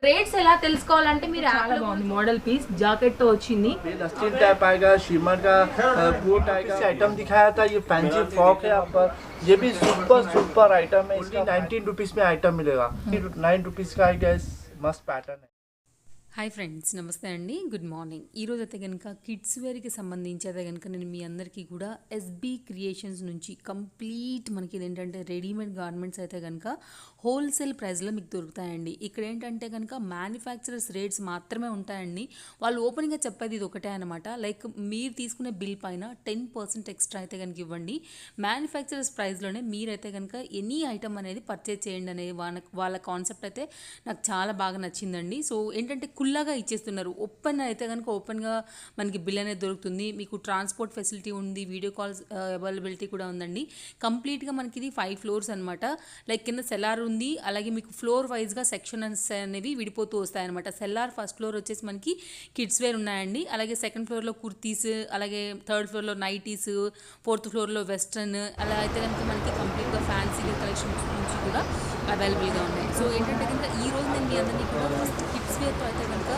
Rates ఎలా తెలుసుకోవాలంటే మీరు చాలా బాగుంది మోడల్ పీస్ జాకెట్ తో వచ్చింది स्टील टाइप आएगा शिमर का कोट आएगा आइटम दिखाया था ये फैंसी फ्रॉक है आपका ये भी सुपर आइटम है इसकी 19 रुपीज में आइटम मिलेगा 9 रुपीज का आएगा मस्त पैटर्न है హాయ్ ఫ్రెండ్స్ నమస్తే అండి గుడ్ మార్నింగ్ ఈరోజు అయితే కనుక కిడ్స్ వేర్కి సంబంధించి అయితే కనుక నేను మీ అందరికీ కూడా ఎస్బీ క్రియేషన్స్ నుంచి కంప్లీట్ మనకి ఇదేంటంటే రెడీమేడ్ గార్మెంట్స్ అయితే కనుక హోల్సేల్ ప్రైస్లో మీకు దొరుకుతాయండి. ఇక్కడ ఏంటంటే కనుక మ్యానుఫ్యాక్చరర్స్ రేట్స్ మాత్రమే ఉంటాయండి. వాళ్ళు ఓపెన్గా చెప్పేది ఇది ఒకటే అనమాట. లైక్ మీరు తీసుకునే బిల్ పైన 10% ఎక్స్ట్రా అయితే కనుక ఇవ్వండి. మ్యానుఫ్యాక్చరర్స్ ప్రైస్లోనే మీరైతే కనుక ఎనీ ఐటమ్ అనేది పర్చేజ్ చేయండి అనేది వాళ్ళ కాన్సెప్ట్ అయితే నాకు చాలా బాగా నచ్చిందండి. సో ఏంటంటే కుల్లాగా ఇచ్చేస్తున్నారు. ఓపెన్ అయితే కనుక ఓపెన్గా మనకి బిల్ అనేది దొరుకుతుంది. మీకు ట్రాన్స్పోర్ట్ ఫెసిలిటీ ఉంది, వీడియో కాల్స్ అవైలబిలిటీ కూడా ఉందండి. కంప్లీట్గా మనకి ఇది 5 ఫ్లోర్స్ అనమాట. లైక్ కింద సెల్లార్ ఉంది, అలాగే మీకు ఫ్లోర్ వైజ్గా సెక్షన్స్ అనేవి విడిపోతూ వస్తాయన్నమాట. సెల్లార్ ఫస్ట్ ఫ్లోర్ వచ్చేసి మనకి కిడ్స్ వేర్ ఉన్నాయండి. అలాగే సెకండ్ ఫ్లోర్లో కుర్తీస్, అలాగే థర్డ్ ఫ్లోర్లో నైటీస్, ఫోర్త్ ఫ్లోర్లో వెస్ట్రన్, అలా అయితే కనుక మనకి కంప్లీట్గా ఫ్యాన్సీ కలెక్షన్స్ నుంచి కూడా అవైలబుల్గా ఉన్నాయి. సో ఏంటంటే కనుక ఈరోజు నేను మీ అందరినీ కూడా ఫస్ట్ కిడ్స్ వేర్తో అయితే కనుక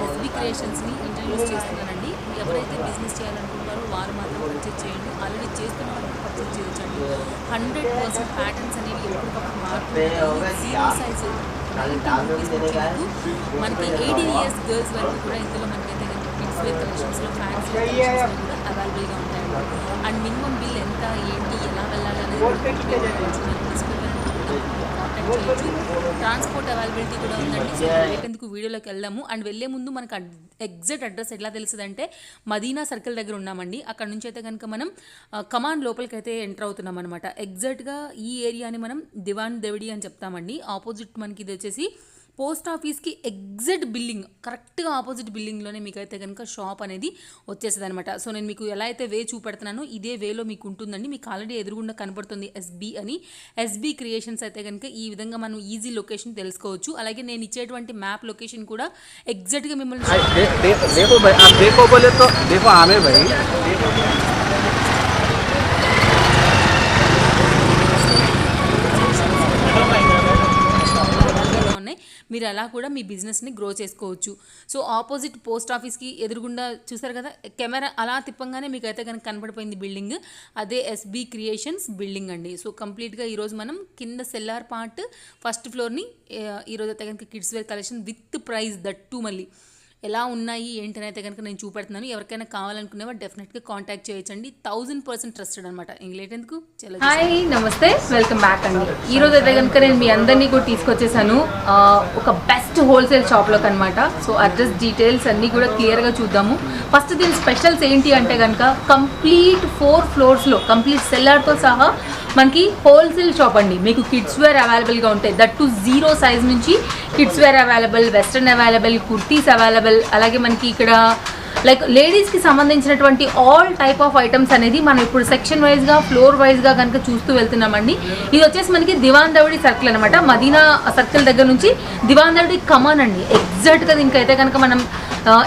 ఎస్బీ క్రియేషన్స్ని ఇంట్రడ్యూస్ చేస్తున్నానండి. ఎవరైతే బిజినెస్ చేయాలనుకుంటారో వారు మాత్రం పర్చేజ్ చేయండి. ఆల్రెడీ చేస్తున్న వాళ్ళకి పర్చేజ్ చేయొచ్చండి. 100% ప్యాటర్న్స్ అనేవి ఎప్పటికప్పుడు మారుతున్నాయి. జీరో సైజు మనకి 18 ఇయర్స్ గర్ల్స్ వరకు కూడా ఇందులో మనకైతే కనుక కిడ్స్ వేర్ కలెక్షన్స్లో ఫ్యాన్సీ కలెక్షన్స్లో కూడా అవైలబుల్గా ఉంటాయండి. అండ్ మినిమం బిల్ ఎంత, ఏంటి, ఎలా వెళ్ళాలి అనేది ట్రాన్స్పోర్ట్ అవైలబిలిటీ కూడా ఉందండి. సో ఎందుకు వీడియోలోకి వెళ్దాము. అండ్ వెళ్ళే ముందు మనకు ఎగ్జాక్ట్ అడ్రస్ ఎట్లా తెలుస్తుందంటే మదీనా సర్కిల్ దగ్గర ఉన్నామండి. అక్కడ నుంచి అయితే కనుక మనం కమాండ్ లోపలికి అయితే ఎంటర్ అవుతున్నాం అనమాట. ఎగ్జాక్ట్గా ఈ ఏరియాని మనం దివాన్ దేవిడి అని చెప్తామండి. ఆపోజిట్ మనకి ఇది వచ్చేసి పోస్ట్ ఆఫీస్కి ఎగ్జాక్ట్ బిల్డింగ్, కరెక్ట్గా ఆపోజిట్ బిల్డింగ్లోనే మీకు అయితే కనుక షాప్ అనేది వచ్చేస్తుంది అనమాట. సో నేను మీకు ఎలా అయితే వే చూపెడుతున్నానో ఇదే వేలో మీకు ఉంటుందండి. మీకు ఆల్రెడీ ఎదురుగుండా కనబడుతుంది ఎస్బీ అని. ఎస్బీ క్రియేషన్స్ అయితే కనుక ఈ విధంగా మనం ఈజీ లొకేషన్ తెలుసుకోవచ్చు. అలాగే నేను ఇచ్చేటువంటి మ్యాప్ లొకేషన్ కూడా ఎగ్జాక్ట్గా మిమ్మల్ని మీరు అలా కూడా మీ బిజినెస్ని గ్రో చేసుకోవచ్చు. సో ఆపోజిట్ పోస్ట్ ఆఫీస్కి ఎదురుగుండా చూసారు కదా, కెమెరా అలా తిప్పంగానే మీకు అయితే కనుక కనపడిపోయింది బిల్డింగ్, అదే ఎస్బీ క్రియేషన్స్ బిల్డింగ్ అండి. సో కంప్లీట్గా ఈరోజు మనం కింద సెల్లార్ పార్ట్ ఫస్ట్ ఫ్లోర్ని ఈరోజు అయితే కనుక kids wear collection with price that మళ్ళీ ఎలా ఉన్నాయి ఏంటని అయితే కనుక నేను చూపెడుతున్నాను. ఎవరికైనా కావాలనుకునేవారు డెఫినెట్గా కాంటాక్ట్ చేయొచ్చండి. 1000% ట్రస్టెడ్ అనమాట. ఇంగ్లేట్ ఎందుకు. హాయ్ నమస్తే, వెల్కమ్ బ్యాక్ అండి. ఈరోజు అయితే కనుక నేను మీ అందరినీ కూడా తీసుకొచ్చేసాను ఒక బెస్ట్ హోల్సేల్ షాప్లోకి అనమాట. సో అడ్రస్ డీటెయిల్స్ అన్నీ కూడా క్లియర్గా చూద్దాము. ఫస్ట్ దీని స్పెషల్స్ ఏంటి అంటే కనుక కంప్లీట్ 4 ఫ్లోర్స్లో కంప్లీట్ సెల్లార్తో సహా మనకి హోల్సేల్ షాప్ అండి. మీకు కిడ్స్ వేర్ అవైలబుల్గా ఉంటాయి. దట్ టు 0 సైజ్ నుంచి kids wear available, western available, kurtis available, అలాగే మనకి ఇక్కడ లైక్ లేడీస్కి సంబంధించినటువంటి ఆల్ టైప్ ఆఫ్ ఐటమ్స్ అనేది మనం ఇప్పుడు సెక్షన్ వైజ్గా ఫ్లోర్ వైజ్గా కనుక చూస్తూ వెళ్తున్నామండి. ఇది వచ్చేసి మనకి దివాన్ దౌడి సర్కిల్ అనమాట. మదీనా సర్కిల్ దగ్గర నుంచి దివాన్ దౌడి కమాన్ అండి. ఎగ్జాక్ట్గా దీనికైతే కనుక మనం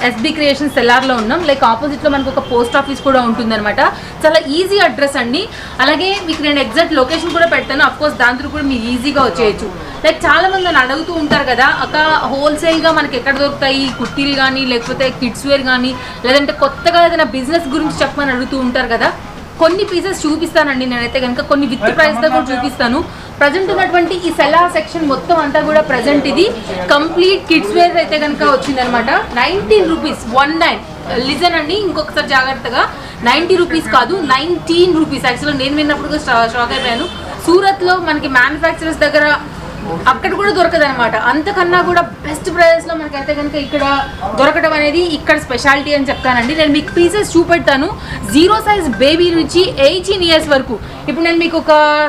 ఎస్బీ క్రియేషన్ సెల్లార్లో ఉన్నాం. లైక్ ఆపోజిట్లో మనకు ఒక పోస్ట్ ఆఫీస్ కూడా ఉంటుందన్నమాట. చాలా ఈజీ అడ్రస్ అండి. అలాగే మీకు నేను ఎగ్జాక్ట్ లొకేషన్ కూడా పెడతాను. అఫ్కోర్స్ దాంతో కూడా మీరు ఈజీగా వచ్చేయచ్చు. లైక్ చాలా మంది నన్ను అడుగుతూ ఉంటారు కదా, అక్క హోల్సేల్గా మనకి ఎక్కడ దొరుకుతాయి కుర్తీలు కానీ, లేకపోతే కిడ్స్ వేర్ కానీ, లేదంటే కొత్తగా ఏదైనా బిజినెస్ గురించి చెప్పమని అడుగుతూ ఉంటారు కదా. కొన్ని పీసెస్ చూపిస్తానండి నేనైతే కనుక, కొన్ని విత్ ప్రైస్తో కూడా చూపిస్తాను. ప్రజెంట్ ఉన్నటువంటి ఈ సెల్లార్ సెక్షన్ మొత్తం అంతా కూడా ప్రజెంట్ ఇది కంప్లీట్ కిడ్స్ వేర్ అయితే కనుక వచ్చిందనమాట. 19 రూపీస్ 19 లిజన్ అండి, ఇంకొకసారి జాగ్రత్తగా 90 రూపీస్ కాదు 19 రూపీస్. యాక్చువల్గా నేను విన్నప్పుడు షాక్ అయిపోయాను. సూరత్లో మనకి మ్యానుఫ్యాక్చరర్స్ దగ్గర అక్కడ కూడా దొరకదు అనమాట. అంతకన్నా కూడా బెస్ట్ ప్రైజెస్లో మనకైతే కనుక ఇక్కడ దొరకడం అనేది ఇక్కడ స్పెషాలిటీ అని చెప్తానండి. నేను మీకు పీసెస్ చూపెడతాను. 0 సైజ్ బేబీ నుంచి 18 ఇయర్స్ వరకు. ఇప్పుడు నేను మీకు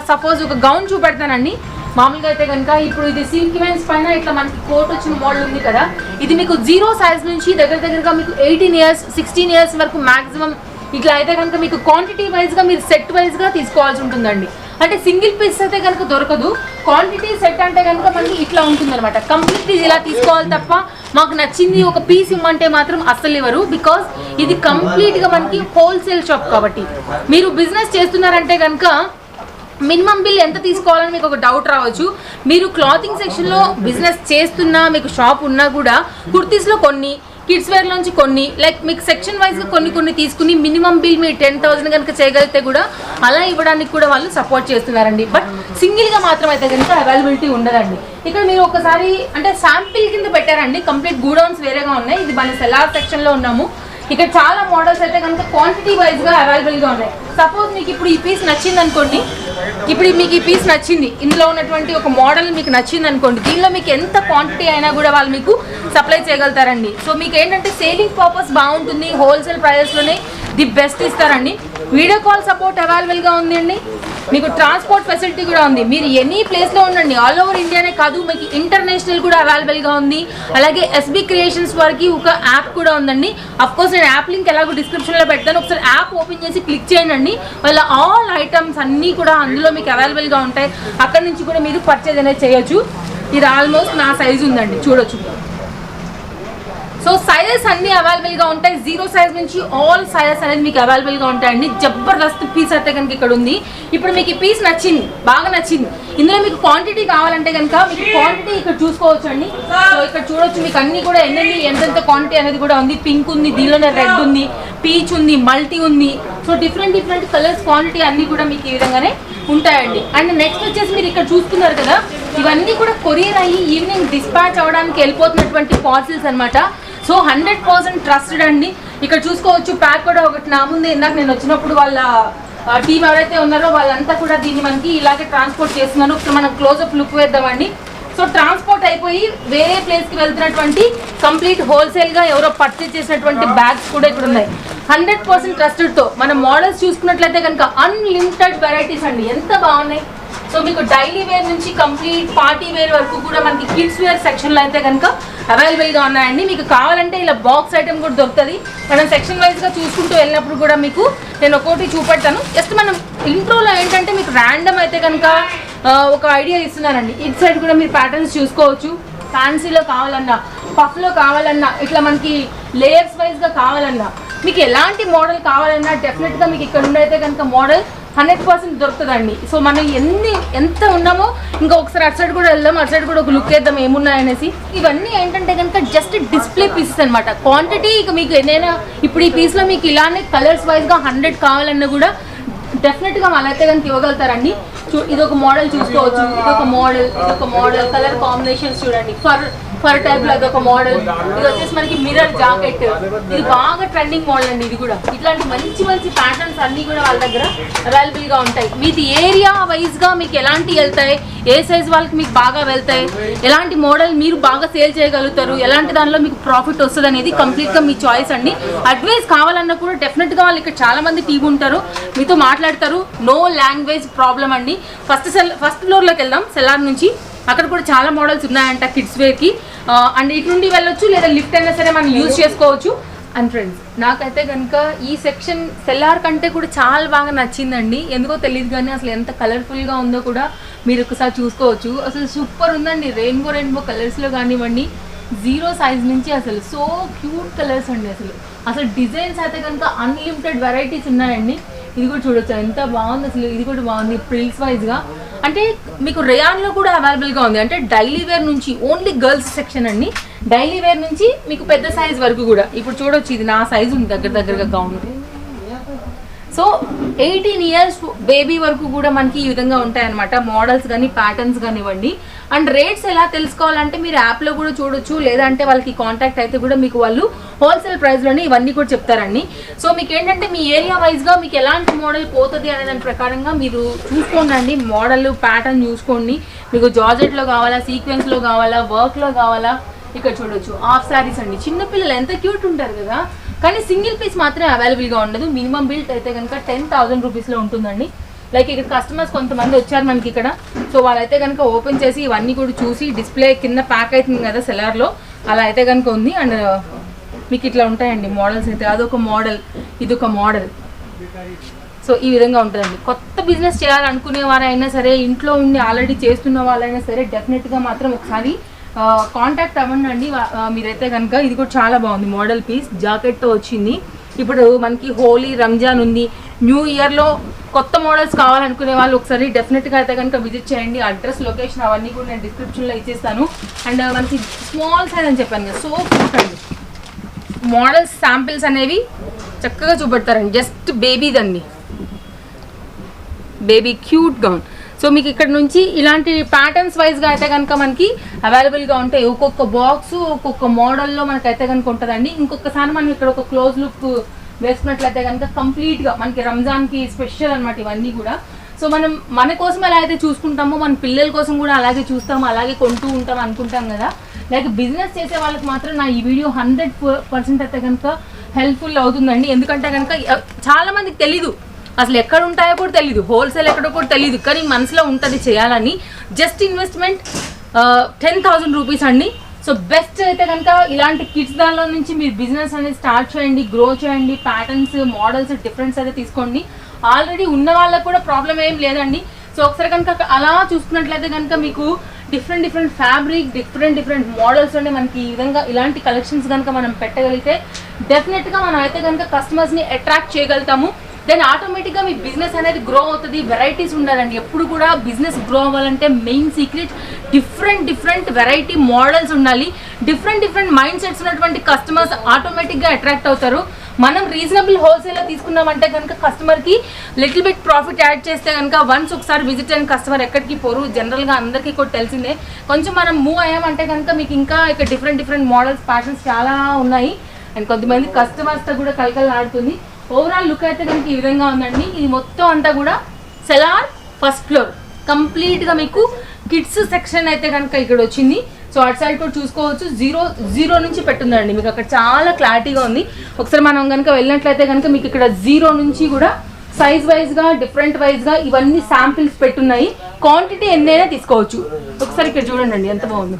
సపోజ్ ఒక గౌన్ చూపెడతానండి. మామూలుగా అయితే కనుక ఇప్పుడు ఇది సిల్క్ వెన్స్ పైన ఇట్లా మనకి కోట్ వచ్చిన మోడల్ ఉంది కదా, ఇది మీకు 0 సైజ్ నుంచి దగ్గరగా మీకు 18 ఇయర్స్ 16 ఇయర్స్ వరకు మ్యాక్సిమం ఇట్లా అయితే కనుక మీకు క్వాంటిటీ వైజ్గా మీరు సెట్ వైజ్గా తీసుకోవాల్సి ఉంటుందండి. అంటే సింగిల్ పీస్ అయితే కనుక దొరకదు. క్వాంటిటీ సెట్ అంటే కనుక మనకి ఇట్లా ఉంటుందన్నమాట. కంప్లీట్ ఇలా తీసుకోవాలి తప్ప మాకు నచ్చింది ఒక పీస్ ఇమ్మంటే మాత్రం అస్సలు ఇవ్వరు. బికాస్ ఇది కంప్లీట్గా మనకి హోల్సేల్ షాప్ కాబట్టి. మీరు బిజినెస్ చేస్తున్నారంటే కనుక మినిమం బిల్ ఎంత తీసుకోవాలని మీకు ఒక డౌట్ రావచ్చు. మీరు క్లాతింగ్ సెక్షన్లో బిజినెస్ చేస్తున్నా, మీకు షాప్ ఉన్నా కూడా కుర్తీస్లో కొన్ని, కిడ్స్ వేర్లోంచి కొన్ని, లైక్ మీకు సెక్షన్ వైజ్గా కొన్ని తీసుకుని మినిమం బిల్ మీరు 10,000 కనుక చేయగలిగితే కూడా అలా ఇవ్వడానికి కూడా వాళ్ళు సపోర్ట్ చేస్తున్నారండి. బట్ సింగిల్గా మాత్రం అయితే కనుక అవైలబిలిటీ ఉండదండి. ఇక్కడ మీరు ఒకసారి అంటే శాంపిల్ కింద పెట్టారండి, కంప్లీట్ గూడౌన్స్ వేరేగా ఉన్నాయి. ఇది మన సెల్లార్ సెక్షన్లో ఉన్నాము. ఇక్కడ చాలా మోడల్స్ అయితే కనుక క్వాంటిటీ వైజ్గా అవైలబుల్గా ఉన్నాయి. సపోజ్ మీకు ఇప్పుడు ఈ పీస్ నచ్చింది అనుకోండి, ఇప్పుడు మీకు ఈ పీస్ నచ్చింది, ఇందులో ఉన్నటువంటి ఒక మోడల్ మీకు నచ్చింది అనుకోండి, దీనిలో మీకు ఎంత క్వాంటిటీ అయినా కూడా వాళ్ళు మీకు సప్లై చేయగలుగుతారండి. సో మీకు ఏంటంటే సేలింగ్ పర్పస్ బాగుంటుంది, హోల్సేల్ ప్రైజెస్లోనే ది బెస్ట్ ఇస్తారండి. వీడియో కాల్ సపోర్ట్ అవైలబుల్గా ఉందండి. మీకు ట్రాన్స్పోర్ట్ ఫెసిలిటీ కూడా ఉంది. మీరు ఎనీ ప్లేస్లో ఉండండి, ఆల్ ఓవర్ ఇండియానే కాదు, మీకు ఇంటర్నేషనల్ కూడా అవైలబుల్గా ఉంది. అలాగే ఎస్బీ క్రియేషన్స్ వారికి ఒక యాప్ కూడా ఉందండి. అఫ్కోర్స్ నేను యాప్ లింక్ ఎలాగో డిస్క్రిప్షన్లో పెడతాను, ఒకసారి యాప్ ఓపెన్ చేసి క్లిక్ చేయండి. వాళ్ళ ఆల్ ఐటమ్స్ అన్నీ కూడా అందులో మీకు అవైలబుల్గా ఉంటాయి. అక్కడ నుంచి కూడా మీరు పర్చేజ్ అనేది చేయొచ్చు. ఇది ఆల్మోస్ట్ నా సైజు ఉందండి, చూడొచ్చు. సో సైజెస్ అన్ని అవైలబుల్గా ఉంటాయి. 0 సైజ్ నుంచి ఆల్ సైజెస్ అనేది మీకు అవైలబుల్గా ఉంటాయండి. జబర్దస్త్ పీస్ అయితే కనుక ఇక్కడ ఉంది. ఇప్పుడు మీకు ఈ పీస్ నచ్చింది, బాగా నచ్చింది. ఇందులో మీకు క్వాంటిటీ కావాలంటే కనుక మీకు క్వాంటిటీ ఇక్కడ చూసుకోవచ్చు అండి. సో ఇక్కడ చూడొచ్చు మీకు అన్ని కూడా ఎంతెంత క్వాంటిటీ అనేది కూడా ఉంది. పింక్ ఉంది, దీనిలోనే రెడ్ ఉంది, పీచ్ ఉంది, మల్టీ ఉంది. సో డిఫరెంట్ కలర్స్ క్వాంటిటీ అన్ని కూడా మీకు ఈ విధంగానే ఉంటాయండి. అండ్ నెక్స్ట్ వచ్చేసి మీరు ఇక్కడ చూస్తున్నారు కదా, ఇవన్నీ కూడా కొరియర్ అయ్యి ఈవినింగ్ డిస్పాచ్ అవ్వడానికి వెళ్ళిపోతున్నటువంటి పార్సిల్స్ అనమాట. సో 100% ట్రస్టెడ్ అండి. ఇక్కడ చూసుకోవచ్చు ప్యాక్ కూడా ఒకటి నా ముందే, ఇందాక నేను వచ్చినప్పుడు వాళ్ళ టీం ఎవరైతే ఉన్నారో వాళ్ళంతా కూడా దీన్ని మనకి ఇలాగే ట్రాన్స్పోర్ట్ చేస్తున్నారు. ఇప్పుడు మనం క్లోజప్ లుక్ వేద్దామండి. సో ట్రాన్స్పోర్ట్ అయిపోయి వేరే ప్లేస్కి వెళ్తున్నటువంటి కంప్లీట్ హోల్సేల్గా ఎవరో పర్చేజ్ చేసినటువంటి బ్యాగ్స్ కూడా ఇక్కడ ఉన్నాయి. 100% ట్రస్టెడ్తో మన మోడల్స్ చూసుకున్నట్లయితే కనుక అన్లిమిటెడ్ వెరైటీస్ అండి, ఎంత బాగున్నాయి. సో మీకు డైలీ వేర్ నుంచి కంప్లీట్ పార్టీ వేర్ వరకు కూడా మనకి కిడ్స్ వేర్ సెక్షన్లో అయితే కనుక అవైలబుల్గా ఉన్నాయండి. మీకు కావాలంటే ఇలా బాక్స్ ఐటమ్ కూడా దొరుకుతుంది. మనం సెక్షన్ వైజ్గా చూసుకుంటూ వెళ్ళినప్పుడు కూడా మీకు నేను ఒక్కోటి చూపెట్టాను. జస్ట్ మనం ఇంట్రోలో ఏంటంటే మీకు ర్యాండమ్ అయితే కనుక ఒక ఐడియా ఇస్తున్నానండి. ఇటు సైడ్ కూడా మీరు ప్యాటర్న్స్ చూసుకోవచ్చు. ఫ్యాన్సీలో కావాలన్నా, పఫ్లో కావాలన్నా, ఇట్లా మనకి లేయర్స్ వైజ్గా కావాలన్నా, మీకు ఎలాంటి మోడల్ కావాలన్నా డెఫినెట్గా మీకు ఇక్కడ ఉండైతే కనుక మోడల్ 100% దొరుకుతుందండి. సో మనం ఎంత ఉన్నామో ఇంకా ఒకసారి అటు సైడ్ కూడా వెళ్దాం, అటు సైడ్ కూడా ఒక లుక్ వేద్దాం ఏమున్నాయనేసి. ఇవన్నీ ఏంటంటే కనుక జస్ట్ డిస్ప్లే పీసెస్ అనమాట. క్వాంటిటీ ఇక మీకు ఏదైనా ఇప్పుడు ఈ పీస్లో మీకు ఇలానే కలర్స్ వైజ్గా 100 కావాలన్నా కూడా డెఫినెట్గా వాళ్ళైతే కనుక ఇవ్వగలుగుతారండి. ఇదొక మోడల్ చూసుకోవచ్చు, ఇదొక మోడల్ కలర్ కాంబినేషన్స్ చూడండి. ఫర్ టైప్ లో అదొక మోడల్. ఇది వచ్చేసి మనకి మిర్రర్ జాకెట్, ఇది బాగా ట్రెండింగ్ మోడల్ అండి. ఇది కూడా ఇట్లాంటి మంచి ప్యాటర్న్స్ అన్ని కూడా వాళ్ళ దగ్గర అవైలబుల్ గా ఉంటాయి. మీది ఏరియా వైజ్ గా మీకు ఎలాంటి వెళ్తాయి, ఏ సైజ్ వాళ్ళకి మీకు బాగా వెళ్తాయి, ఎలాంటి మోడల్ మీరు బాగా సేల్ చేయగలుగుతారు, ఎలాంటి దానిలో మీకు ప్రాఫిట్ వస్తుంది అనేది కంప్లీట్ గా మీ చాయిస్ అండి. అడ్వైస్ కావాలన్నా కూడా డెఫినెట్ గా వాళ్ళు ఇక్కడ చాలా మంది టీం ఉంటారు, మీతో మాట్లాడతారు. నో లాంగ్వేజ్ ప్రాబ్లం అండి. ఫస్ట్ ఫ్లోర్ లోకి వెళ్దాం. సెల్లార్ నుంచి అక్కడ కూడా చాలా మోడల్స్ ఉన్నాయంట కిడ్స్ వేర్కి. అండ్ ఇటు నుండి వెళ్ళొచ్చు, లేదా లిఫ్ట్ అయినా సరే మనం యూజ్ చేసుకోవచ్చు. అండ్ ఫ్రెండ్స్, నాకైతే కనుక ఈ సెక్షన్ సెల్లార్ కంటే కూడా చాలా బాగా నచ్చిందండి. ఎందుకో తెలియదు కానీ అసలు ఎంత కలర్ఫుల్గా ఉందో కూడా మీరు ఒకసారి చూసుకోవచ్చు. అసలు సూపర్ ఉందండి. రెయిన్బో కలర్స్లో కానివ్వండి, 0 సైజ్ నుంచి అసలు సో క్యూట్ కలర్స్ అండి. అసలు డిజైన్స్ అయితే కనుక అన్లిమిటెడ్ వెరైటీస్ ఉన్నాయండి. ఇది కూడా చూడొచ్చు ఎంత బాగుంది అసలు. ఇది కూడా బాగుంది ప్రిల్స్ వైజ్గా. అంటే మీకు రేయాన్లో కూడా అవైలబుల్గా ఉంది. అంటే డైలీ వేర్ నుంచి ఓన్లీ గర్ల్స్ సెక్షన్ అండి. డైలీ వేర్ నుంచి మీకు పెద్ద సైజ్ వరకు కూడా. ఇప్పుడు చూడొచ్చు, ఇది నా సైజు ఉంది దగ్గరగా గౌన్. సో 18 ఇయర్స్ బేబీ వరకు కూడా మనకి ఈ విధంగా ఉంటాయన్నమాట. మోడల్స్ కానీ ప్యాటర్న్స్ కానివ్వండి. అండ్ రేట్స్ ఎలా తెలుసుకోవాలంటే మీరు యాప్లో కూడా చూడొచ్చు, లేదంటే వాళ్ళకి కాంటాక్ట్ అయితే కూడా మీకు వాళ్ళు హోల్సేల్ ప్రైస్లోనే ఇవన్నీ కూడా చెప్తారండి. సో మీకు ఏంటంటే మీ ఏరియా వైజ్గా మీకు ఎలాంటి మోడల్ పోతుంది అనే దాని ప్రకారంగా మీరు చూసుకోండి. మోడల్ ప్యాటర్న్ చూసుకోండి. మీకు జార్జెట్లో కావాలా, సీక్వెన్స్లో కావాలా, వర్క్లో కావాలా. ఇక్కడ చూడొచ్చు హాఫ్ శారీస్ అండి. చిన్నపిల్లలు ఎంత క్యూట్ ఉంటారు కదా, కానీ సింగిల్ పీస్ మాత్రమే అవైలబుల్గా ఉండదు. మినిమం బిల్ట్ అయితే కనుక 10,000 రూపీస్లో ఉంటుందండి. లైక్ ఇక్కడ కస్టమర్స్ కొంతమంది వచ్చారు మనకి ఇక్కడ. సో వాళ్ళైతే కనుక ఓపెన్ చేసి ఇవన్నీ కూడా చూసి డిస్ప్లే కింద ప్యాక్ అవుతుంది కదా సెల్లార్లో, అలా అయితే కనుక ఉంది. అండ్ మీకు ఇట్లా ఉంటాయండి మోడల్స్ అయితే. అదొక మోడల్, ఇదొక మోడల్. సో ఈ విధంగా ఉంటుందండి. కొత్త బిజినెస్ చేయాలనుకునే వారైనా సరే, ఇంట్లో ఉండి ఆల్రెడీ చేస్తున్న వాళ్ళైనా సరే డెఫినెట్గా మాత్రం ఒకసారి కాంటాక్ట్ అవ్వండి అండి మీరైతే కనుక. ఇది కూడా చాలా బాగుంది మోడల్ పీస్, జాకెట్తో వచ్చింది. ఇప్పుడు మనకి హోలీ రంజాన్ ఉంది, న్యూ ఇయర్లో కొత్త మోడల్స్ కావాలనుకునే వాళ్ళు ఒకసారి డెఫినెట్గా అయితే కనుక విజిట్ చేయండి. అడ్రస్, లొకేషన్ అవన్నీ కూడా నేను డిస్క్రిప్షన్లో ఇచ్చేస్తాను. అండ్ మనకి స్మాల్ సైజ్ అని చెప్పాను కదా, సో క్యూట్ అండి. మోడల్స్ శాంపిల్స్ అనేవి చక్కగా చూపెడతారండి. జస్ట్ బేబీదండి, బేబీ క్యూట్ గౌన్. సో మీకు ఇక్కడ నుంచి ఇలాంటి ప్యాటర్న్స్ వైజ్గా అయితే కనుక మనకి అవైలబుల్గా ఉంటాయి. ఒక్కొక్క బాక్స్ ఒక్కొక్క మోడల్లో మనకైతే కనుక ఉంటుందండి. ఇంకొకసారి మనం ఇక్కడ ఒక క్లోజ్ లుక్ వేసుకున్నట్లయితే కనుక కంప్లీట్గా మనకి రంజాన్కి స్పెషల్ అనమాట ఇవన్నీ కూడా. సో మనం మన కోసం ఎలా అయితే చూసుకుంటామో మన పిల్లల కోసం కూడా అలాగే చూస్తాము, అలాగే కొంటూ ఉంటాం అనుకుంటాం కదా. లైక్ బిజినెస్ చేసే వాళ్ళకి మాత్రం నా ఈ వీడియో 100% అయితే కనుక హెల్ప్ఫుల్ అవుతుందండి. ఎందుకంటే కనుక చాలామందికి తెలీదు, అసలు ఎక్కడ ఉంటాయో కూడా తెలీదు, హోల్సేల్ ఎక్కడో కూడా తెలీదు, కానీ మనసులో ఉంటుంది చేయాలని. జస్ట్ ఇన్వెస్ట్మెంట్ 10,000 రూపీస్ అండి. సో బెస్ట్ అయితే కనుక ఇలాంటి కిడ్స్ దానిలో నుంచి మీరు బిజినెస్ అనేది స్టార్ట్ చేయండి, గ్రో చేయండి. ప్యాటర్న్స్, మోడల్స్ డిఫరెన్స్ అయితే తీసుకోండి. ఆల్రెడీ ఉన్న వాళ్ళకు కూడా ప్రాబ్లం ఏం లేదండి. సో ఒకసారి కనుక అలా చూసుకున్నట్లయితే కనుక మీకు డిఫరెంట్ ఫ్యాబ్రిక్, డిఫరెంట్ మోడల్స్ ఉండే మనకి ఈ విధంగా ఇలాంటి కలెక్షన్స్ కనుక మనం పెట్టగలిగితే డెఫినెట్గా మనం అయితే కనుక కస్టమర్స్ని అట్రాక్ట్ చేయగలుగుతాము. దెన్ ఆటోమేటిక్గా మీ బిజినెస్ అనేది గ్రో అవుతుంది. వెరైటీస్ ఉండాలండి. ఎప్పుడు కూడా బిజినెస్ గ్రో అవ్వాలంటే main secret different variety models ఉండాలి. డిఫరెంట్ మైండ్ సెట్స్ ఉన్నటువంటి కస్టమర్స్ ఆటోమేటిక్గా అట్రాక్ట్ అవుతారు. మనం రీజనబుల్ హోల్సేల్లో తీసుకున్నామంటే కనుక కస్టమర్కి లిటిల్ బిట్ ప్రాఫిట్ యాడ్ చేస్తే కనుక వన్స్ ఒకసారి విజిట్ అయిన కస్టమర్ ఎక్కడికి పోరు. జనరల్గా అందరికీ కూడా తెలిసిందే. కొంచెం మనం మూవ్ అయ్యామంటే కనుక మీకు ఇంకా ఇక్కడ డిఫరెంట్ మోడల్స్, ప్యాటర్న్స్ చాలా ఉన్నాయి. అండ్ కొంతమంది కస్టమర్స్తో కూడా కలకలాడుతుంది. ఓవరాల్ లుక్ అయితే కనుక ఈ విధంగా ఉందండి. ఇది మొత్తం అంతా కూడా సెలార్ ఫస్ట్ ఫ్లోర్ కంప్లీట్గా మీకు కిడ్స్ సెక్షన్ అయితే కనుక ఇక్కడ వచ్చింది. సో అటు సైడ్ కూడా చూసుకోవచ్చు. జీరో నుంచి పెట్టుందండి. మీకు అక్కడ చాలా క్లారిటీగా ఉంది. ఒకసారి మనం కనుక వెళ్ళినట్లయితే కనుక మీకు ఇక్కడ 0 నుంచి కూడా సైజ్ వైజ్గా డిఫరెంట్ వైజ్గా ఇవన్నీ శాంపిల్స్ పెట్టున్నాయి. క్వాంటిటీ ఎన్నైనా తీసుకోవచ్చు. ఒకసారి ఇక్కడ చూడండి ఎంత బాగుందో.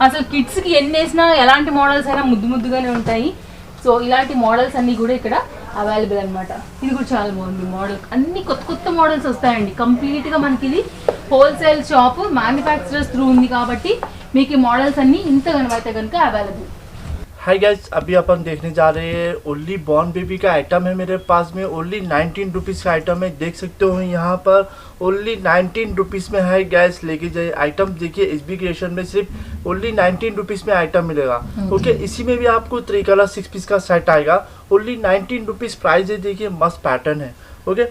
అసలు కిడ్స్కి ఎన్ని వేసినా ఎలాంటి మోడల్స్ అయినా ముద్దుగానే ఉంటాయి. సో ఇలాంటి మోడల్స్ అన్నీ కూడా ఇక్కడ అవైలబుల్ అనమాట. ఇది కూడా చాలా బాగుంది మోడల్. అన్ని కొత్త మోడల్స్ వస్తాయండి. కంప్లీట్గా మనకి ఇది హోల్సేల్ షాప్, మ్యానుఫ్యాక్చరర్స్ త్రూ ఉంది కాబట్టి మీకు ఈ మోడల్స్ అన్నీ ఇంత కనుక కనుక అవైలబుల్. हाय गाइस, अभी अपन देखने जा रहे हैं ओनली बॉर्न बेबी का आइटम है मेरे पास में. ओनली 19 रुपीज़ का आइटम है. देख सकते हो यहाँ पर ओनली 19 रुपीज़ में है. गैस लेके जाइए. आइटम देखिए एसबी क्रिएशन में सिर्फ ओनली 19 रुपीज़ में आइटम मिलेगा. ओके इसी में भी आपको 3 कलर 6 पीस का सेट आएगा. ओनली 19 रुपीज़ प्राइस है. देखिए मस्त पैटर्न है. ओके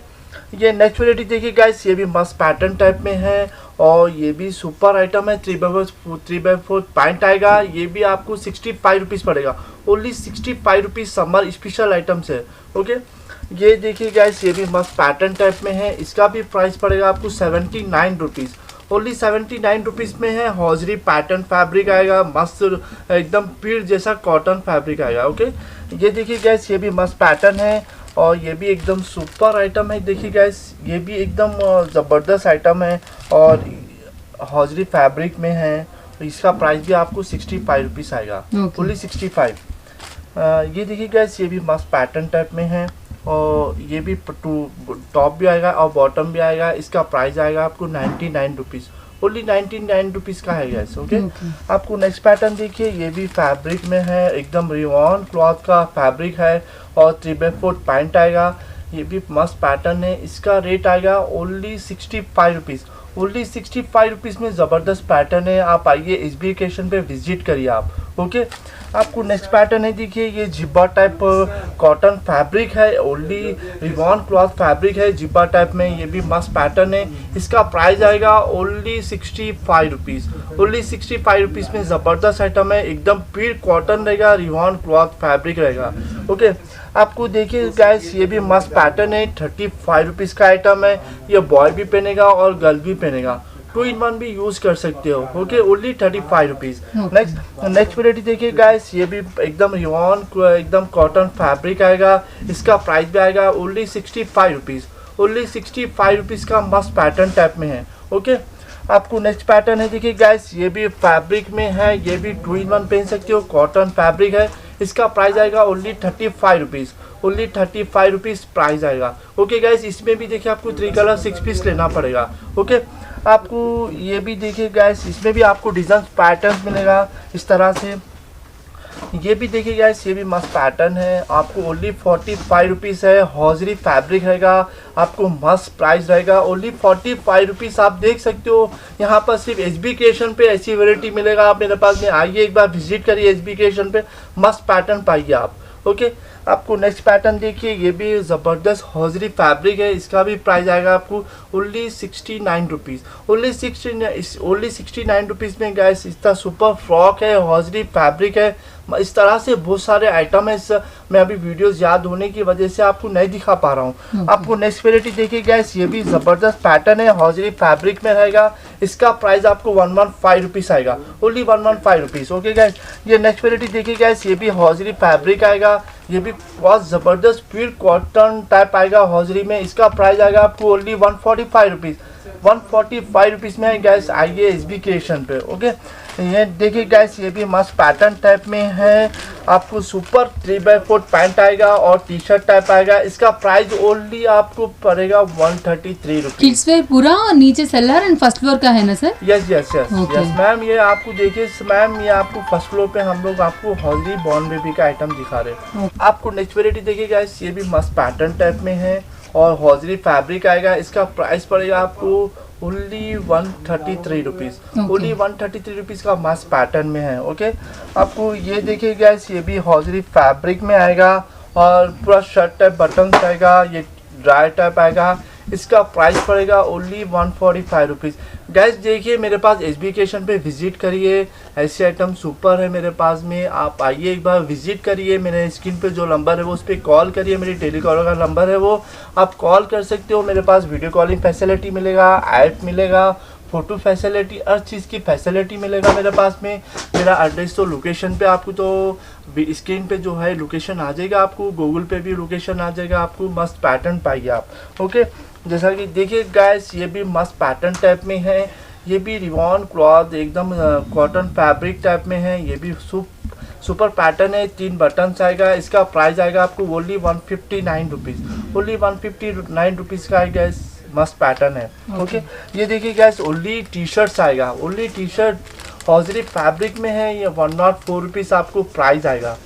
ये नेक्स्ट वेराइटी देखिए गाइस, ये भी मस्त पैटर्न टाइप में है और ये भी सुपर आइटम है. 3x4 पैंट आएगा. ये भी आपको 65 रुपीज़ पड़ेगा. Only 65 rupees summer special items है. ओके ये देखिए गाइस, ये भी मस्त पैटर्न टाइप में है. इसका भी प्राइस पड़ेगा आपको 79 रुपीज़. ओनली 79 रुपीज़ में है. हॉजरी पैटर्न फैब्रिक आएगा. मस्त एकदम पीड़ जैसा कॉटन फैब्रिक आएगा. ओके ये देखिए गाइस, ये भी मस्त पैटर्न है और ये भी एकदम सुपर आइटम है. देखिए गाइस, ये भी एकदम ज़बरदस्त आइटम है और हॉजरी फैब्रिक में है. इसका प्राइस भी आपको 65 रुपीज़ आएगा. ओनली 65. ये देखिए गाइस, ये भी मस्त पैटर्न टाइप में है और ये भी टॉप भी आएगा और बॉटम भी आएगा. इसका प्राइस आएगा आपको 99 रुपीज़. ओनली 99 रुपीज़ का है गैस. ओके आपको नेक्स्ट पैटर्न देखिए, ये भी फैब्रिक में है. एकदम रिवॉन क्लॉथ का फैब्रिक है और 3x4 पैंट आएगा. ये भी मस्त पैटर्न है. इसका रेट आएगा ओनली 65 रुपीज़. ओनली 65 रुपीज़ में ज़बरदस्त पैटर्न है. आप आइए एसबी क्रिएशन पे विजिट करिए आप. ओके आपको नेक्स्ट पैटर्न है. देखिए ये जिब्बा टाइप कॉटन फैब्रिक है. ओनली रिवॉन क्लॉथ फैब्रिक है जिब्बा टाइप में. ये भी मस्त पैटर्न है. इसका प्राइस आएगा ओनली 65 रुपीज़. ओनली 65 रुपीज़ में ज़बरदस्त आइटम है. एकदम प्योर कॉटन रहेगा, रिवॉन क्लॉथ फैब्रिक रहेगा. ओके आपको देखिए गाइस, ये भी मस्त पैटर्न है. 35 रुपीज़ का आइटम है. ये बॉय भी पहनेगा और गर्ल भी पहनेगा. 2 in 1 भी यूज़ कर सकते हो. Okay only 35 rupees. Next variety देखिए गाइस, ये भी एकदम रिवॉन एकदम कॉटन फैब्रिक आएगा. इसका प्राइस भी आएगा ओनली 65 रुपीज़. ओनली 65 रुपीज़ का मस्त पैटर्न टाइप में है. ओके आपको नेक्स्ट पैटर्न है. देखिए गाइस, ये भी फैब्रिक में है. ये भी 2 in 1 पहन सकते हो. कॉटन फैब्रिक है. इसका प्राइस आएगा only 35 rupees. Only 35 rupees price आएगा. ओके गाइस, इसमें भी देखिए आपको 3 कलर 6 पीस लेना पड़ेगा. ओके आपको ये भी देखिए गाइस, इसमें भी आपको डिज़ाइन पैटर्न मिलेगा इस तरह से. ये भी देखिए गाइस, ये भी मस्त पैटर्न है, आपको ओनली 45 रुपीज़ है। हॉजरी फैब्रिक रहेगा, आपको मस्त प्राइस रहेगा, ओनली 45 रुपीज़। आप देख सकते हो यहाँ पर सिर्फ SB क्रिएशन पे ऐसी वैरायटी मिलेगा। आप मेरे पास में आइए, एक बार विजिट करिए SB क्रिएशन पे, मस्त पैटर्न पाइए आप। ओके, आपको नेक्स्ट पैटर्न देखिए, ये भी ज़बरदस्त हॉजरी फैब्रिक है। इसका भी प्राइस आएगा आपको ओनली 69 रुपीज़। ओनली 69 रुपीज़ में गाइस इतना सुपर फ्रॉक है, हॉजरी फैब्रिक है। इस तरह से बहुत सारे आइटम है। मैं अभी वीडियोस याद होने की वजह से आपको नहीं दिखा पा रहा हूँ। आपको नेक्स्ट वेराइटी देखिए गाइस, ये भी ज़बरदस्त पैटर्न है, हॉजरी फैब्रिक में रहेगा। इसका प्राइस आपको 115 रुपीज़ आएगा, ओनली 115 रुपीज़। ओके गाइस, ये नेक्स्ट वेराइटी देखिए गाइस, ये भी हॉजरी फैब्रिक आएगा। ये भी बहुत ज़बरदस्त प्योर कॉटन टाइप आएगा हॉजरी में। इसका प्राइस आएगा आपको ओनली 145 रुपीज़। 145 रुपीज़ में गैस आइए SB क्रिएशन पे। ओके, ये देखिए गैस, ये भी मस्त पैटर्न टाइप में है। आपको सुपर 3x4 पैंट आएगा और टी-शर्ट टाइप आएगा। इसका प्राइस ओनली आपको पड़ेगा 133 रुपीज़। किड्स वेयर पूरा और नीचे सेलर एंड फर्स्ट फ्लोर का है ना sir? Yes yes yes Okay. Yes ma'am, ये आपको देखिए मैम, ये आपको फर्स्ट फ्लोर पे हम लोग आपको हॉजरी बॉर्न बेबी का आइटम दिखा रहे हैं। Okay. आपको नेक्स्ट वेराइटी देखिए गाइस, ये भी मस्त पैटर्न टाइप में है और हॉजरी फैब्रिक आएगा। इसका प्राइस पड़ेगा आपको ओनली 133 रुपीज़। ओनली 133 रुपीज़ का मस्त पैटर्न में है। ओके, आपको ये देखिए गाइस, ये भी हॉजरी फैब्रिक में आएगा और पूरा शर्ट टाइप बटन आएगा, ये ड्राई टाइप आएगा। इसका प्राइस पड़ेगा ओनली 145 रुपीज़। गैस देखिए, मेरे पास SB क्रिएशन पे विजिट करिए, ऐसे आइटम सुपर है मेरे पास में। आप आइए, एक बार विजिट करिए। मेरे स्क्रीन पे जो नंबर है वो उस पर कॉल करिए, मेरी टेलीकॉलर का नंबर है वो, आप कॉल कर सकते हो। मेरे पास वीडियो कॉलिंग फैसिलिटी मिलेगा, ऐप मिलेगा, फ़ोटो फैसिलिटी, हर चीज़ की फैसिलिटी मिलेगा मेरे पास में। मेरा एड्रेस तो लोकेशन पे आपको तो स्क्रीन पे जो है लोकेशन आ जाएगा, आपको गूगल पे भी लोकेशन आ जाएगा। आपको मस्त पैटर्न पाइए आप। ओके, जैसा कि देखिए गाइस, ये भी मस्त पैटर्न टाइप में है। ये भी रिवॉन क्लॉथ एकदम कॉटन फैब्रिक टाइप में है। ये भी सुपर पैटर्न है, 3 बटन्स आएगा। इसका प्राइस आएगा आपको ओनली 159 रुपीज़। ओनली 159 रुपीज़ का है गैस, मस्त पैटर्न है। ओके, ये देखिए गैस, ओनली टी-शर्ट्स आएगा। ओनली टी-शर्ट हॉजरी फैब्रिक में है। ये 104 रुपीज़ आपको प्राइस आएगा।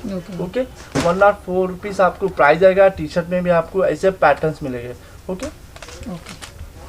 ओके, 104 रुपीज़ आपको प्राइस आएगा। टी-शर्ट में भी आपको ऐसे पैटर्न्स मिलेंगे। ओके,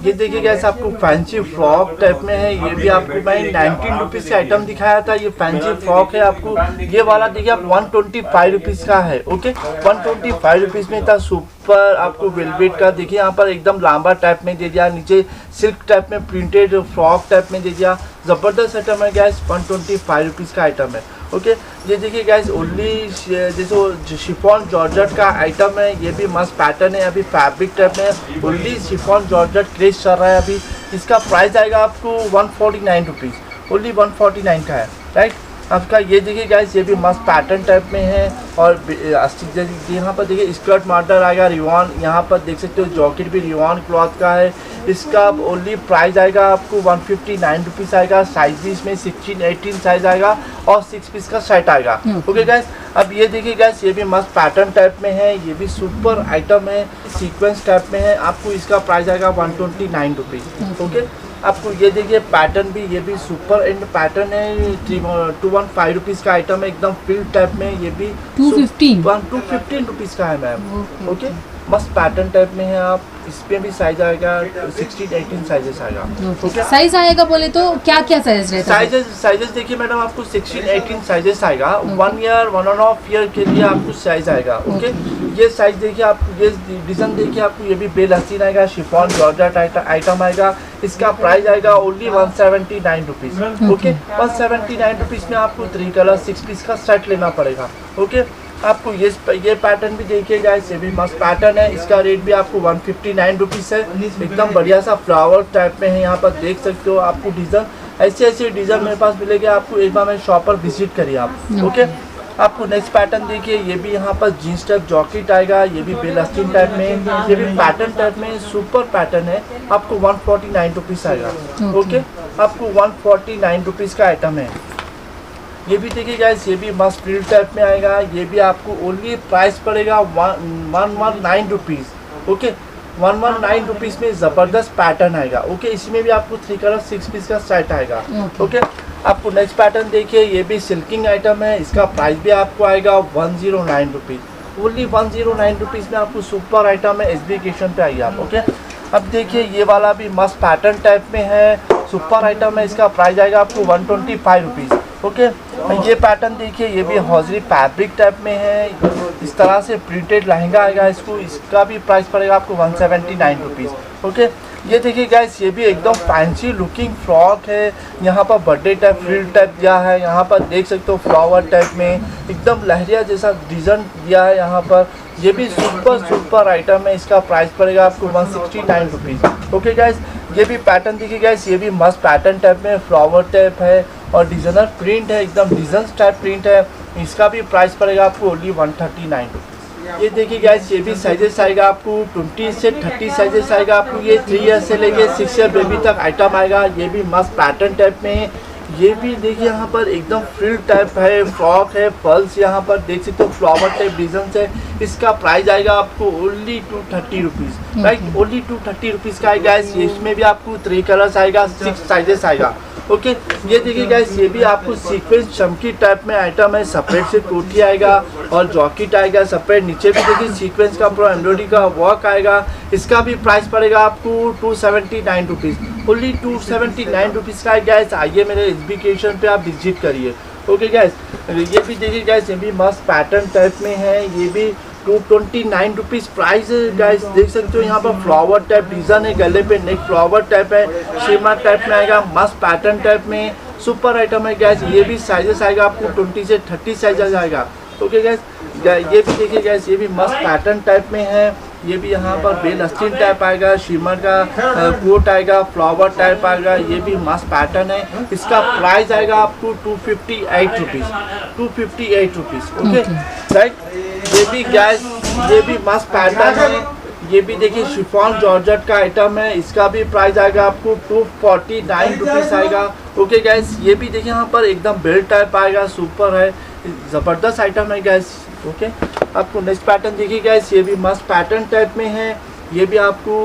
ये देखिए गैस, आपको फैंसी फ्रॉक टाइप में है। ये भी आपको मैं 19 रुपीज़ का आइटम दिखाया था। ये फैंसी फ्रॉक है। आपको ये वाला देखिए आप 125 रुपीज़ का है। ओके, 125 रुपीज़ में था। सुपर आपको वेलवेट का देखिए, यहाँ पर एकदम लंबा टाइप में दे दिया, नीचे सिल्क टाइप में प्रिंटेड फ्रॉक टाइप में दे दिया। ज़बरदस्त आइटम है गैस, 125 रुपीज़ का आइटम है। ओके, ये देखिए गाइस, ओनली जैसे शिफॉन जॉर्जेट का आइटम है। ये भी मस्त पैटर्न है, अभी फैब्रिक टाइप में। ओनली शिफॉन जॉर्जेट क्रेज चल रहा है अभी। इसका प्राइस आएगा आपको 149 रुपीज़। ओनली 149 का है, राइट। आपका ये देखिए गाइस, ये भी मस्त पैटर्न टाइप में है। और यहाँ पर देखिए स्कर्ट मॉडल आएगा रिवॉन। यहाँ पर देख सकते हो जॉकेट भी रिवॉन क्लॉथ का है। इसका ओनली प्राइस आएगा आपको 159 रुपीज़ आएगा। साइज भी इसमें 16-18 साइज आएगा और 6 पीस का सेट आएगा। ओके गाइस, अब ये देखिए गाइस, ये भी मस्त पैटर्न टाइप में है। ये भी सुपर आइटम है, सीक्वेंस टाइप में है। आपको इसका प्राइस आएगा 129 रुपीज़। ओके, आपको ये देखिए पैटर्न भी, ये भी सुपर एंड पैटर्न है। 215 रुपीज़ का आइटम है, एकदम फिल्ड टाइप में। ये भी 215 रुपीज़ का है मैम। ओके, मस्त पैटर्न टाइप में है। आप इसमें भी साइज आएगा 16-18 साइजेस आएगा। ओके, साइज आएगा बोले तो क्या क्या साइज रहता है? साइजेस देखिए मैडम, आपको 16-18 साइजेस आएगा। 1 ईयर 1.5 ईयर के लिए आपको साइज आएगा। ओके, ये साइज देखिए, आपको ये डिज़ाइन देखिए, आपको ये भी बेल हसीन आएगा, शिफॉन जॉर्जेट आइटम आएगा। इसका प्राइस आएगा ओनली 179 रुपीज़। ओके, 179 रुपीज़ में आपको 3 कलर 6 पीस का सेट लेना पड़ेगा। ओके, आपको ये पैटर्न भी देखिए गाइस, ये भी मस्त पैटर्न है। इसका रेट भी आपको 159 रुपीज़ है। एकदम बढ़िया सा फ्लावर टाइप में है। यहाँ पर देख सकते हो आपको डिज़ाइन, ऐसे डिज़ाइन मेरे पास मिलेगा आपको। एक बार मेरे शॉप पर विजिट करिए आप। ओके, आपको नेक्स्ट पैटर्न देखिए, ये भी यहाँ पर जीन्स टाइप जॉकेट आएगा। ये भी बेलास्टिन टाइप में, ये भी पैटर्न टाइप में सुपर पैटर्न है। आपको 149 रुपीज़ आएगा। ओके, आपको 149 रुपीज़ का आइटम है। ये भी देखिए गाइस, ये भी मस्त प्रिंट टाइप में आएगा। ये भी आपको ओनली प्राइस पड़ेगा 119 रुपीज़। ओके, 119 रुपीज़ में ज़बरदस्त पैटर्न आएगा। ओके, इसमें भी आपको 3 कलर 6 पीस का सेट आएगा। ओके, आपको नेक्स्ट पैटर्न देखिए, ये भी सिल्किंग आइटम है, इसका प्राइस भी आपको आएगा 109 रुपीज़, ओनली 109 रुपीज़ में आपको सुपर आइटम है। SB क्रिएशन पे आइए आप। ओके, अब देखिए ये वाला भी मस्त पैटर्न टाइप में है, सुपर आइटम है, इसका प्राइस आएगा आपको 125 रुपीज़। ओके, ये पैटर्न देखिए, ये भी हॉजरी फैब्रिक टाइप में है, इस तरह से प्रिंटेड लहंगा आएगा, इसका भी प्राइस पड़ेगा आपको 179 रुपीज़। ओके, ये देखिए गाइस, ये भी एकदम फैंसी लुकिंग फ्रॉक है, यहाँ पर बर्थडे टाइप फ्रिल टाइप दिया है, यहाँ पर देख सकते हो फ्लावर टाइप में एकदम लहरिया जैसा डिज़ाइन दिया है यहाँ पर। ये भी सुपर आइटम है, इसका प्राइस पड़ेगा आपको 169 रुपीज़। ओके गाइस, ये भी पैटर्न देखिए गाइस, ये भी मस्त पैटर्न टाइप में फ्लावर टाइप है और डिज़ाइनर प्रिंट है, एकदम डिज़ाइन टाइप प्रिंट है, इसका भी प्राइस पड़ेगा आपको ओनली 139 रुपीज़। ये देखिए गाइस, ये भी साइजेस आएगा आपको 20 से 30 साइजेस आएगा आपको, ये 3 ईयर से लेके 6 ईयर बेबी तक आइटम आएगा। ये भी मस्त पैटर्न टाइप में है, ये भी देखिए यहाँ पर एकदम फ्रिल टाइप है, फ्रॉक है, पर्ल्स यहाँ पर देख सकते हो फ्लावर टाइप डिजाइन है, इसका प्राइस आएगा आपको only 230 rupees, right, only 230 rupees का है गाइस। इसमें भी आपको 3 कलर्स आएगा, 6 साइजेस आएगा। ओके, ये देखिए गाइस, ये भी आपको सीक्वेंस चमकी टाइप में आइटम है, सेपरेट से कोटी आएगा और जॉकेट आएगा सेपरेट, नीचे भी देखिए सीक्वेंस का पूरा एम्ब्रॉयडरी का वर्क आएगा, इसका भी प्राइस पड़ेगा आपको 279 रुपीज़, ओनली 279 रुपीज़ का है गाइस। आइए मेरे SB क्रिएशन पे आप विजिट करिए। ओके गाइस, ये भी देखिए गाइस, ये भी मस्त पैटर्न टाइप में है, ये भी 229 रुपीज़ प्राइस है गाइस। देख सकते हो यहाँ पर फ्लावर टाइप डिज़ाइन है, गले पे नेक फ्लावर टाइप है, शिमर टाइप में आएगा, मस्त पैटर्न टाइप में सुपर आइटम है गाइस। ये भी साइजेस आएगा आपको 20 से 30 साइजेस आएगा। ओके गाइस, ये भी देखिए गाइस, ये भी मस्त पैटर्न टाइप में है, ये भी यहाँ पर बेल अस्तीन टाइप आएगा, शिमर का कोट आएगा, फ्लावर टाइप आएगा, ये भी मस्त पैटर्न है, इसका प्राइस आएगा आपको 258 रुपीज़, 258 रुपीज़। ओके राइट, ये भी गैस, ये भी मस्त पैटर्न है, ये भी देखिए शिफॉन जॉर्जेट का आइटम है, इसका भी प्राइस आएगा आपको 249 रुपीज़ आएगा। ओके गैस, ये भी देखिए यहाँ पर एकदम बेल्ट टाइप आएगा, सुपर है, ज़बरदस्त आइटम है गैस। ओके, आपको नेक्स्ट पैटर्न देखिए गैस, ये भी मस्त पैटर्न टाइप में है, ये भी आपको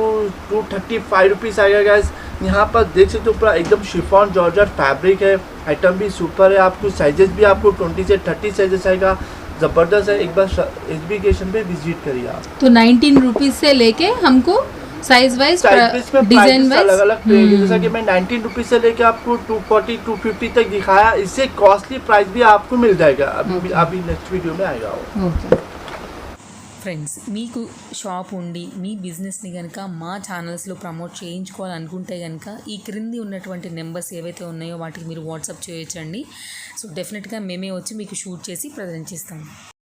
235 रुपीज़ आएगा गैस। यहाँ पर देख सकते हो पूरा एकदम शिफॉन जॉर्जेट फैब्रिक है, आइटम भी सुपर है, आपको साइजेस भी आपको 20 से 30 साइजेस आएगा, ज़बरदस्त है। एक बार SB क्रिएशन पे विजिट करिए आप। तो 19 रुपीज़ से लेके हमको साइज वाइज डिजाइन अलग अलग, जैसा कि मैं 19 रुपीज़ से लेके आपको 240 250 तक दिखाया, इससे कॉस्टली प्राइस भी आपको मिल जाएगा, अभी नेक्स्ट वीडियो में आएगा वो। ఫ్రెండ్స్, మీకు షాప్ ఉండి మీ బిజినెస్ని కనుక మా ఛానల్స్లో ప్రమోట్ చేయించుకోవాలనుకుంటే కనుక ఈ క్రింది ఉన్నటువంటి నెంబర్స్ ఏవైతే ఉన్నాయో వాటికి మీరు వాట్సాప్ చేయొచ్చండి. సో డెఫినెట్గా మేమే వచ్చి మీకు షూట్ చేసి ప్రజెంట్ చేస్తాము.